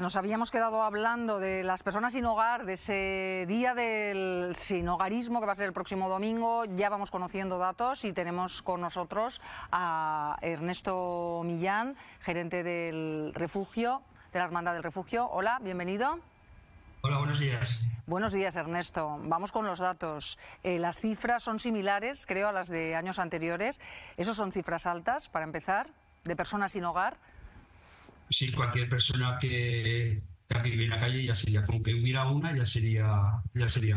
Nos habíamos quedado hablando de las personas sin hogar, de ese día del sin hogarismo que va a ser el próximo domingo. Ya vamos conociendo datos y tenemos con nosotros a Ernesto Millán, gerente del refugio, de la Hermandad del Refugio. Hola, bienvenido. Hola, buenos días. Buenos días, Ernesto. Vamos con los datos. Las cifras son similares, creo, a las de años anteriores. ¿Esos son cifras altas, para empezar, de personas sin hogar? Sí, cualquier persona que vive en la calle ya sería, como que hubiera una, ya sería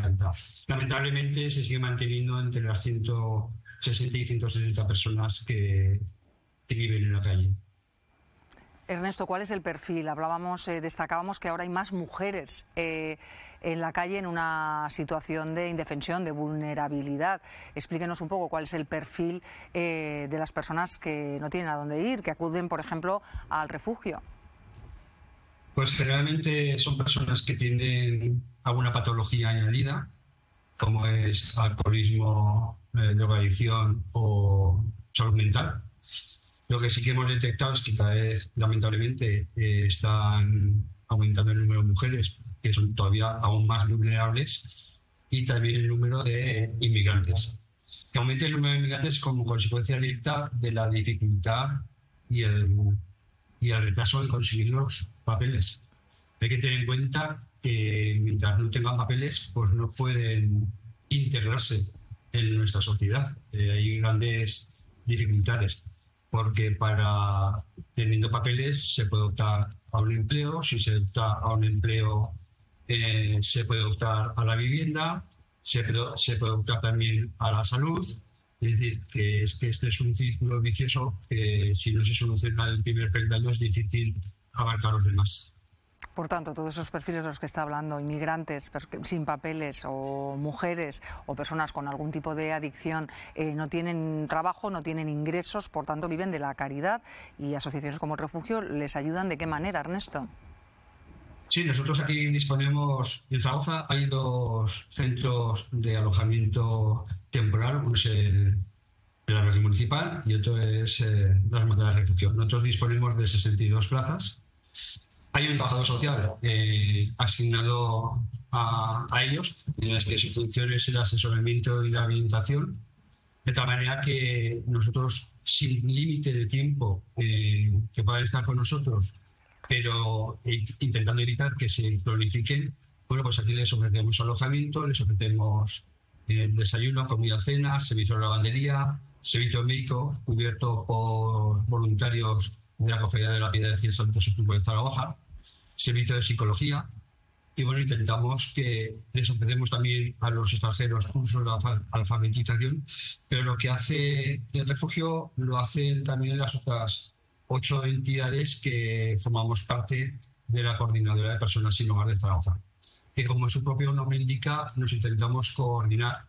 alta. Lamentablemente se sigue manteniendo entre las 160 y 170 personas que viven en la calle. Ernesto, ¿cuál es el perfil? Destacábamos que ahora hay más mujeres en la calle en una situación de indefensión, de vulnerabilidad. Explíquenos un poco cuál es el perfil de las personas que no tienen a dónde ir, que acuden, por ejemplo, al refugio. Pues generalmente son personas que tienen alguna patología añadida, como es alcoholismo, drogadicción o salud mental. Lo que sí que hemos detectado es que cada vez, lamentablemente, están aumentando el número de mujeres, que son todavía aún más vulnerables, y también el número de inmigrantes. Que aumente el número de inmigrantes como consecuencia directa de la dificultad y el retraso de conseguir los papeles. Hay que tener en cuenta que mientras no tengan papeles, pues no pueden integrarse en nuestra sociedad. Hay grandes dificultades, porque teniendo papeles se puede optar a un empleo, si se opta a un empleo se puede optar a la vivienda, se puede optar también a la salud. Es decir, que este es un círculo vicioso que si no se soluciona el primer peldaño es difícil abarcar los demás. Por tanto, todos esos perfiles de los que está hablando, inmigrantes sin papeles o mujeres o personas con algún tipo de adicción, no tienen trabajo, no tienen ingresos, por tanto viven de la caridad, y asociaciones como el Refugio les ayudan. ¿De qué manera, Ernesto? Sí, nosotros aquí disponemos, en Zaragoza hay dos centros de alojamiento temporal, uno es el albergue municipal y otro es la Hermandad del Refugio. Nosotros disponemos de 62 plazas. Hay un trabajador social asignado a ellos, en las que su función es el asesoramiento y la orientación, de tal manera que nosotros, sin límite de tiempo que puedan estar con nosotros, pero intentando evitar que se cronifiquen, bueno, pues aquí les ofrecemos alojamiento, les ofrecemos desayuno, comida, cena, servicio de lavandería, servicio médico cubierto por voluntarios de la Cofradía de la Piedad de Cielo Santo Sepulcro de Zaragoza, servicio de psicología. Y bueno, intentamos que les ofrecemos también a los extranjeros cursos de alfabetización, pero lo que hace el refugio lo hacen también las otras 8 entidades que formamos parte de la Coordinadora de Personas sin Hogar de Zaragoza, que como su propio nombre indica, nos intentamos coordinar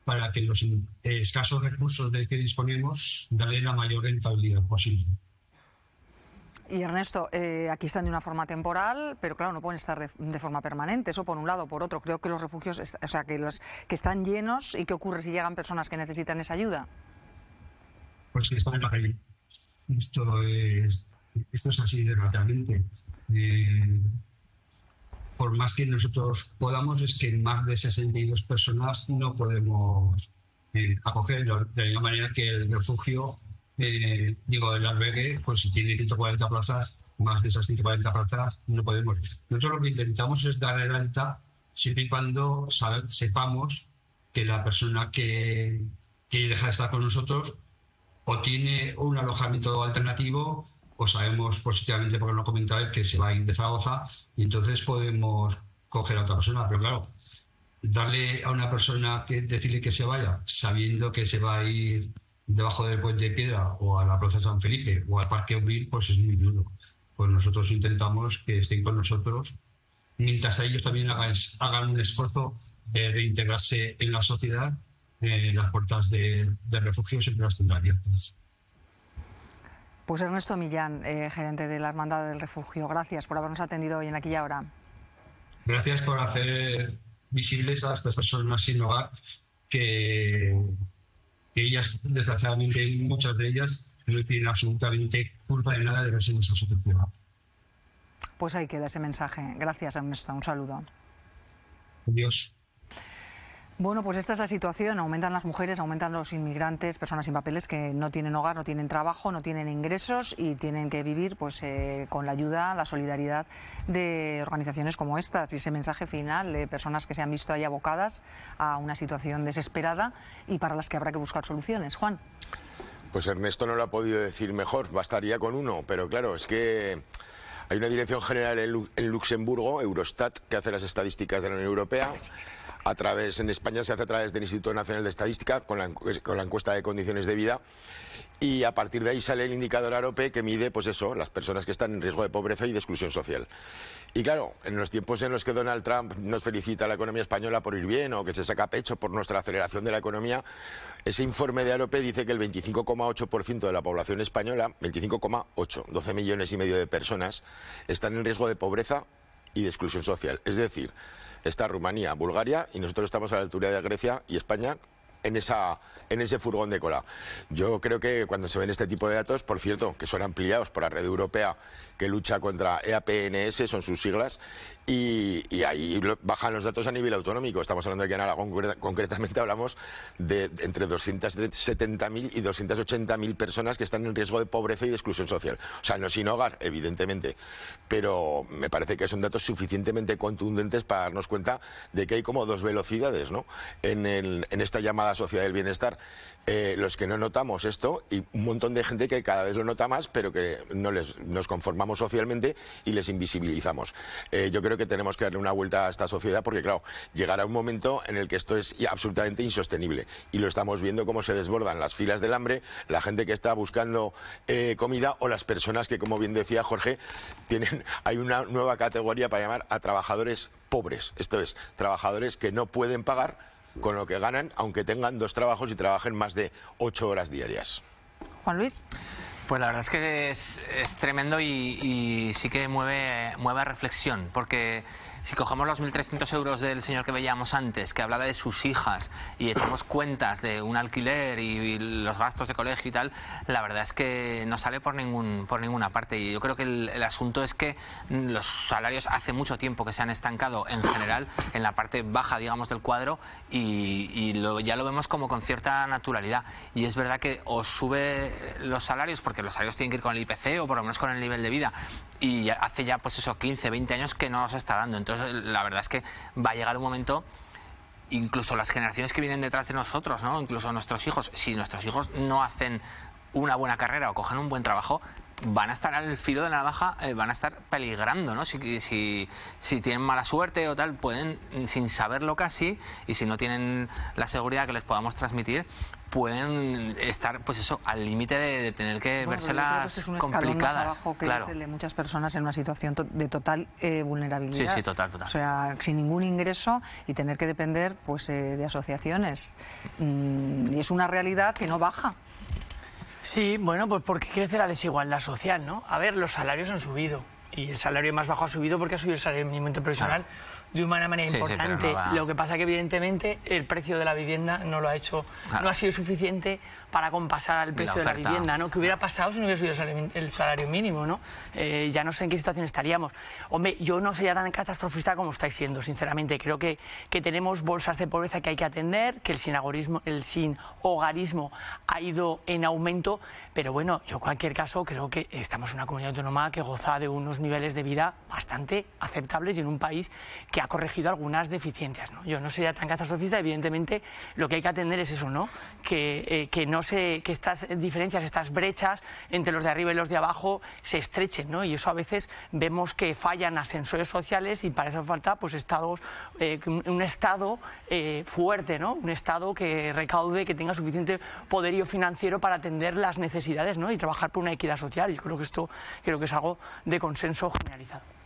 para que los escasos recursos de que disponemos darle la mayor rentabilidad posible. Y Ernesto, aquí están de una forma temporal, pero claro, no pueden estar de forma permanente. Eso por un lado. Por otro, creo que los refugios, que están llenos. ¿Y qué ocurre si llegan personas que necesitan esa ayuda? Pues que están en la calle. Esto es así, desgraciadamente. Eh, por más que nosotros podamos, es que más de 62 personas no podemos acoger, de la misma manera que el refugio, el albergue, pues si tiene 140 plazas, más de esas 140 plazas no podemos. Nosotros lo que intentamos es darle el alta siempre y cuando sepamos que la persona que deja de estar con nosotros o tiene un alojamiento alternativo o sabemos positivamente, porque lo comentaba, que se va a ir de Zaragoza y entonces podemos coger a otra persona. Pero claro, darle a una persona decirle que se vaya sabiendo que se va a ir debajo del Puente de Piedra o a la Plaza San Felipe o al Parque Obril, pues es muy duro. Pues nosotros intentamos que estén con nosotros mientras ellos también hagan un esfuerzo de reintegrarse en la sociedad. Las puertas de refugio siempre las tendrán abiertas. Pues Ernesto Millán, gerente de la Hermandad del Refugio, gracias por habernos atendido hoy en Aquí y Ahora. Gracias por hacer visibles a estas personas sin hogar, que ellas, desgraciadamente, muchas de ellas no tienen absolutamente culpa de nada de verse en esa situación. Pues ahí queda ese mensaje. Gracias, Ernesto. Un saludo. Adiós. Bueno, pues esta es la situación. Aumentan las mujeres, aumentan los inmigrantes, personas sin papeles que no tienen hogar, no tienen trabajo, no tienen ingresos y tienen que vivir pues con la ayuda, la solidaridad de organizaciones como estas y ese mensaje final de personas que se han visto ahí abocadas a una situación desesperada y para las que habrá que buscar soluciones. Juan. Pues Ernesto no lo ha podido decir mejor, bastaría con uno, pero claro, es que hay una dirección general en Luxemburgo, Eurostat, que hace las estadísticas de la Unión Europea. En España se hace a través del Instituto Nacional de Estadística con la encuesta de condiciones de vida y a partir de ahí sale el indicador AROPE que mide pues eso, las personas que están en riesgo de pobreza y de exclusión social. Y claro, en los tiempos en los que Donald Trump nos felicita a la economía española por ir bien o que se saca pecho por nuestra aceleración de la economía, ese informe de AROPE dice que el 25,8% de la población española, 25,8, 12 millones y medio de personas, están en riesgo de pobreza y de exclusión social. Es decir, está Rumanía, Bulgaria y nosotros estamos a la altura de Grecia y España en ese furgón de cola. Yo creo que cuando se ven este tipo de datos, por cierto, que son ampliados por la red europea que lucha contra EAPNS, son sus siglas, y ahí bajan los datos a nivel autonómico. Estamos hablando de que en Aragón concretamente hablamos de entre 270.000 y 280.000 personas que están en riesgo de pobreza y de exclusión social. O sea, no sin hogar, evidentemente, pero me parece que son datos suficientemente contundentes para darnos cuenta de que hay como dos velocidades, ¿no?, en esta llamada sociedad del bienestar. Los que no notamos esto y un montón de gente que cada vez lo nota más, pero que nos conformamos socialmente y les invisibilizamos. Yo creo que tenemos que darle una vuelta a esta sociedad porque, claro, llegará un momento en el que esto es absolutamente insostenible y lo estamos viendo cómo se desbordan las filas del hambre, la gente que está buscando comida o las personas que, como bien decía Jorge, hay una nueva categoría para llamar a trabajadores pobres. Esto es, trabajadores que no pueden pagar con lo que ganan, aunque tengan dos trabajos y trabajen más de 8 horas diarias. Juan Luis. Pues la verdad es que es tremendo y sí que mueve a reflexión, porque si cogemos los 1.300 euros del señor que veíamos antes, que hablaba de sus hijas, y echamos cuentas de un alquiler y los gastos de colegio y tal, la verdad es que no sale por ninguna parte. Y yo creo que el asunto es que los salarios hace mucho tiempo que se han estancado en general en la parte baja, digamos, del cuadro y ya lo vemos como con cierta naturalidad. Y es verdad que o sube los salarios, porque los salarios tienen que ir con el IPC o por lo menos con el nivel de vida, y hace ya pues eso 15, 20 años que no nos está dando. Entonces la verdad es que va a llegar un momento, incluso las generaciones que vienen detrás de nosotros, ¿no?, incluso nuestros hijos, si nuestros hijos no hacen una buena carrera o cogen un buen trabajo, van a estar al filo de la navaja, van a estar peligrando, ¿no? Si tienen mala suerte o tal, pueden, sin saberlo casi, y si no tienen la seguridad que les podamos transmitir, pueden estar, pues eso, al límite de tener que vérselas es un complicadas. Más abajo que claro. es el de muchas personas en una situación de total vulnerabilidad. Sí, total. O sea, sin ningún ingreso y tener que depender pues de asociaciones. Y es una realidad que no baja. Sí, bueno, pues porque crece la desigualdad social, ¿no? A ver, los salarios han subido y el salario más bajo ha subido porque ha subido el salario mínimo interprofesional de una manera importante. Lo que pasa que evidentemente el precio de la vivienda no lo ha hecho, no ha sido suficiente para compasar al precio de la vivienda, ¿no? ¿Qué hubiera pasado si no hubiera subido el salario mínimo, ¿no? Ya no sé en qué situación estaríamos. Hombre, yo no sería tan catastrofista como estáis siendo, sinceramente. Creo que tenemos bolsas de pobreza que hay que atender, que el sinhogarismo ha ido en aumento, pero bueno, yo en cualquier caso creo que estamos en una comunidad autónoma que goza de unos niveles de vida bastante aceptables y en un país que ha corregido algunas deficiencias, ¿no? Yo no sería tan catastrofista, evidentemente lo que hay que atender es eso, ¿no? Que estas diferencias, estas brechas entre los de arriba y los de abajo se estrechen, ¿no? Y eso a veces vemos que fallan ascensores sociales y para eso falta pues un Estado fuerte, ¿no? Un Estado que recaude, que tenga suficiente poderío financiero para atender las necesidades, ¿no? Y trabajar por una equidad social. Yo creo que esto es algo de consenso generalizado.